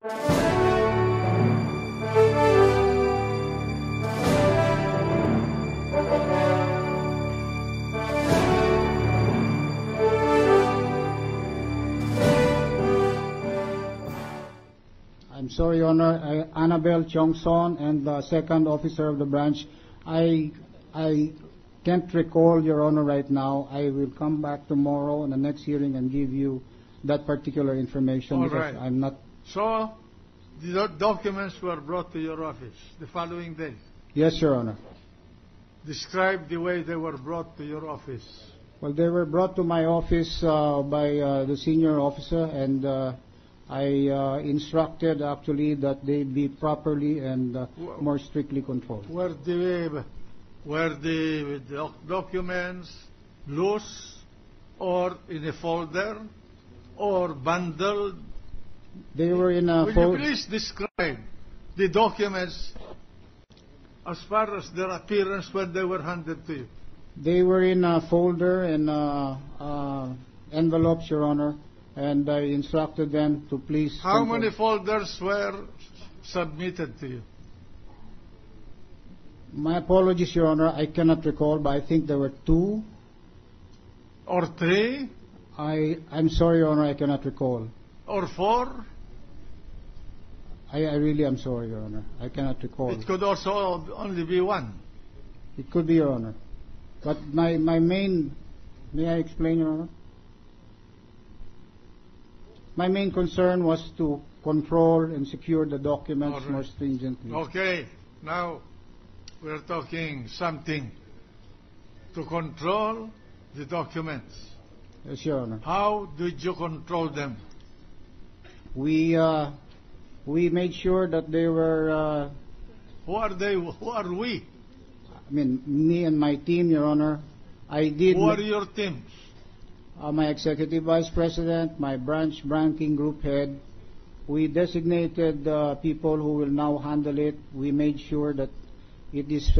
I'm sorry, Your Honor. Annabelle Chongson and the second officer of the branch. I can't recall, Your Honor, right now. I will come back tomorrow in the next hearing and give you that particular information. All because right. I'm not. So, the documents were brought to your office the following day. Yes, Your Honor. Describe the way they were brought to your office. Well, they were brought to my office by the senior officer, and I instructed actually that they be properly and more strictly controlled. Were the documents loose or in a folder or bundled? They were in a Will you please describe the documents as far as their appearance when they were handed to you? They were in a folder and envelopes, Your Honor, and I instructed them to please. How many folders were submitted to you? My apologies, Your Honor. I cannot recall, but I think there were 2 or 3. I'm sorry, Your Honor. I cannot recall. Or 4. I really am sorry, Your Honor. I cannot recall. It could also only be 1. It could be, Your Honor. But my main, may I explain, Your Honor? My main concern was to control and secure the documents more stringently. Okay, now we're talking something to control the documents. Yes, Your Honor. How did you control them? We made sure that they were. Who are they? Who are we? I mean, me and my team, Your Honor. I did. Who are your teams? My executive vice president, my branch banking group head. We designated people who will now handle it. We made sure that it is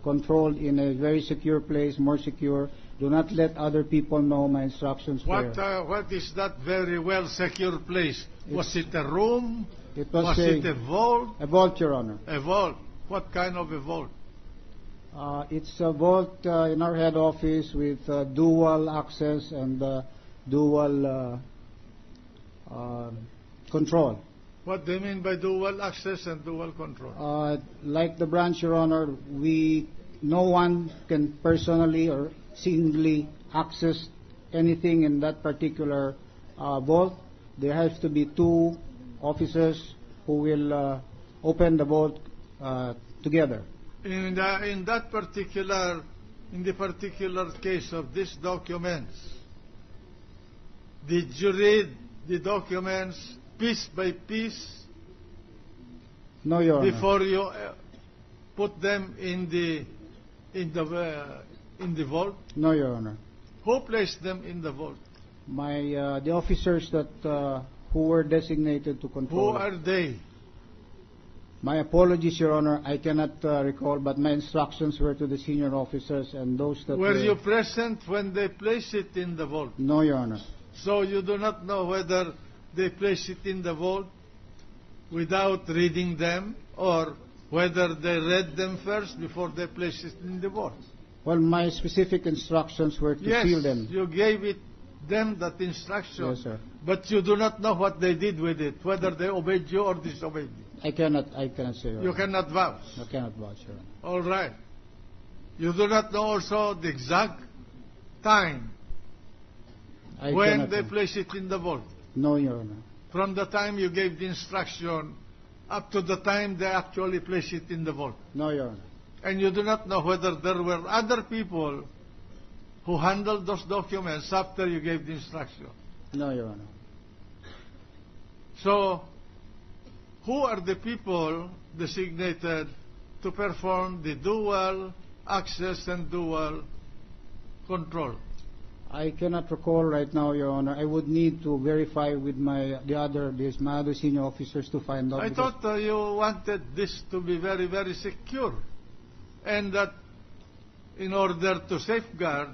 controlled in a very secure place, more secure. Do not let other people know my instructions. What is that very well secure place? Was it a room? Was it a vault? A vault, Your Honor. A vault. What kind of a vault? It's a vault in our head office with dual access and dual control. What do you mean by dual access and dual control? Like the branch, Your Honor, no one can personally or singly access anything in that particular vault. There has to be 2 officers who will open the vault together. In the particular case of these documents, did you read the documents piece by piece? No, Your Honor. Before you put them in the vault? No, Your Honor. Who placed them in the vault? The officers that who were designated to control. Who are they? My apologies, Your Honor. I cannot recall, but my instructions were to the senior officers and those that were you present when they placed it in the vault? No, Your Honor. So you do not know whether they placed it in the vault without reading them, or whether they read them first before they placed it in the vault? Well, my specific instructions were to seal them. Yes, you gave them that instruction. Yes, sir. But you do not know what they did with it, whether they obeyed you or disobeyed you. I cannot say, Your Honor. You cannot vouch? I cannot vouch, Your Honor. All right. You do not know also the exact time when they placed it in the vault? No, Your Honor. From the time you gave the instruction up to the time they actually placed it in the vault? No, Your Honor. And you do not know whether there were other people who handled those documents after you gave the instruction? No, Your Honor. So, who are the people designated to perform the dual access and dual control? I cannot recall right now, Your Honor. I would need to verify with my other senior officers to find out. I thought you wanted this to be very, very secure, and that in order to safeguard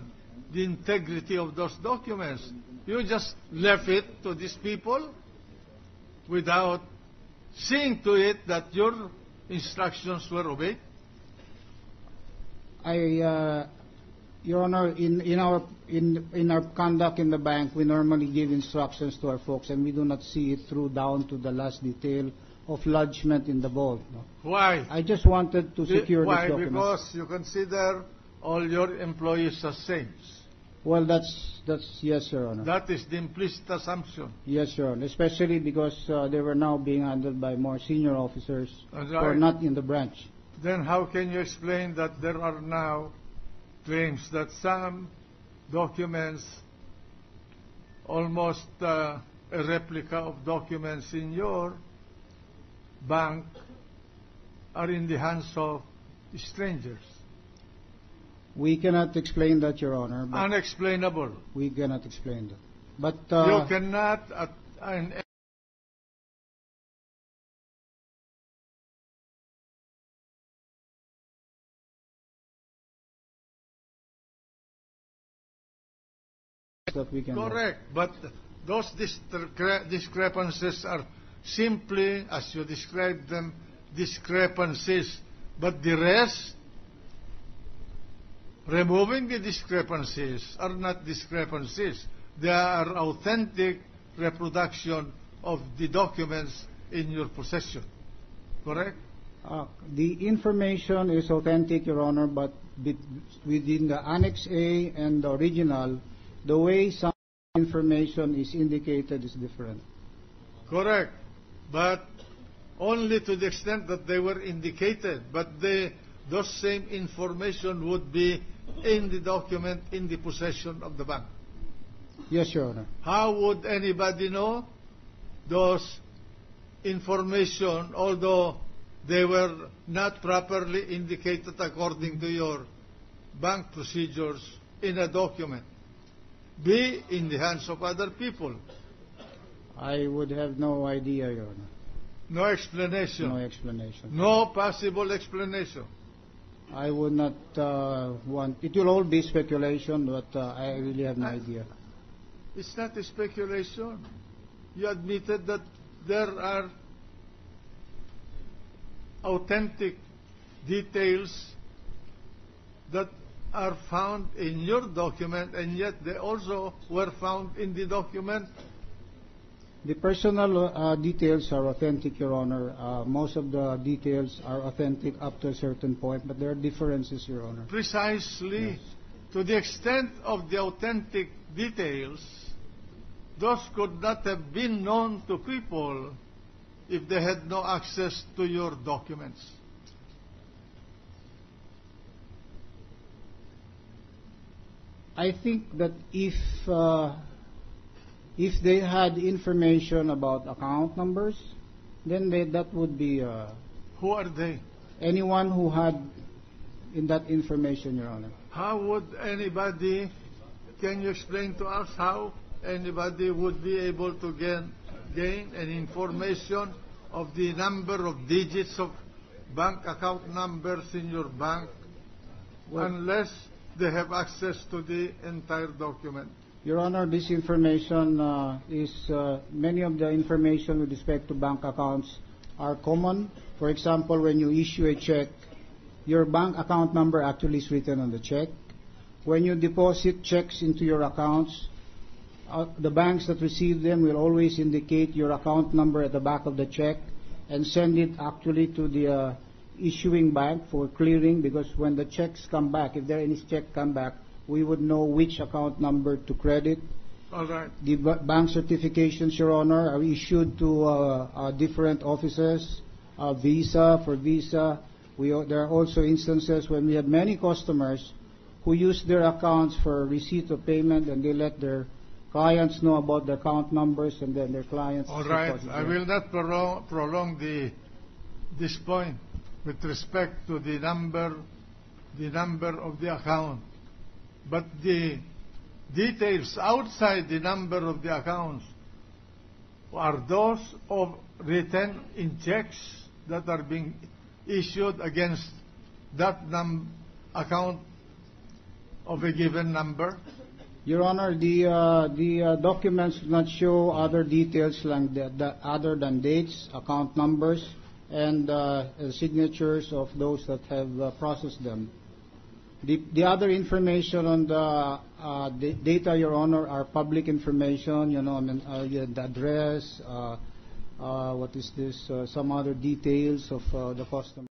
the integrity of those documents, you just left it to these people without seeing to it that your instructions were obeyed? Your Honor, in our conduct in the bank, we normally give instructions to our folks, and we do not see it through down to the last detail of lodgement in the vault. No? Why? I just wanted to secure Why? this document. Because you consider all your employees as saints. Well, that's yes, Your Honor. That is the implicit assumption. Yes, Your Honor. Especially because they were now being handled by more senior officers That's who are right. not in the branch. Then how can you explain that there are now claims that some documents, almost a replica of documents in your bank, are in the hands of strangers? We cannot explain that, Your Honor. But Unexplainable. we cannot explain that. But You cannot, that we can correct, but those discrepancies are simply, as you describe them, discrepancies. But the rest, removing the discrepancies, are not discrepancies. They are authentic reproduction of the documents in your possession. Correct? The information is authentic, Your Honor, but within the Annex A and the original, the way some information is indicated is different. Correct. But only to the extent that they were indicated. But those same information would be in the document in the possession of the bank. Yes, Your Honor. How would anybody know those information, although they were not properly indicated according to your bank procedures in a document, be in the hands of other people? I would have no idea, Your Honor. No explanation. No explanation. No possible explanation. I would not want... It will all be speculation, but I really have no idea. It's not a speculation. You admitted that there are authentic details that are found in your document, and yet they also were found in the document. The personal details are authentic, Your Honor. Most of the details are authentic up to a certain point, but there are differences, Your Honor. Precisely. Yes. To the extent of the authentic details, those could not have been known to people if they had no access to your documents. I think that if they had information about account numbers, then that would be Who are they? anyone who had in that information, Your Honor. How would anybody, can you explain to us how anybody would be able to gain an information of the number of digits of bank account numbers in your bank unless they have access to the entire document? Your Honor, this information is many of the information with respect to bank accounts are common. For example, when you issue a check, your bank account number actually is written on the check. When you deposit checks into your accounts, the banks that receive them will always indicate your account number at the back of the check and send it actually to the issuing bank for clearing, because when the checks come back, if there any check come back, we would know which account number to credit. All right. The bank certifications, Your Honor, are issued to different offices. Visa for Visa. There are also instances when we have many customers who use their accounts for receipt of payment, and they let their clients know about the account numbers, and then their clients... All right. I will not prolong this point with respect to the number of the account. But the details outside the number of the accounts are those of written in checks that are being issued against that account of a given number. Your Honor, the documents do not show other details like other than dates, account numbers, and signatures of those that have processed them. The other information on the data, Your Honor, are public information. You know, I mean, the address, what is this? Some other details of the customer.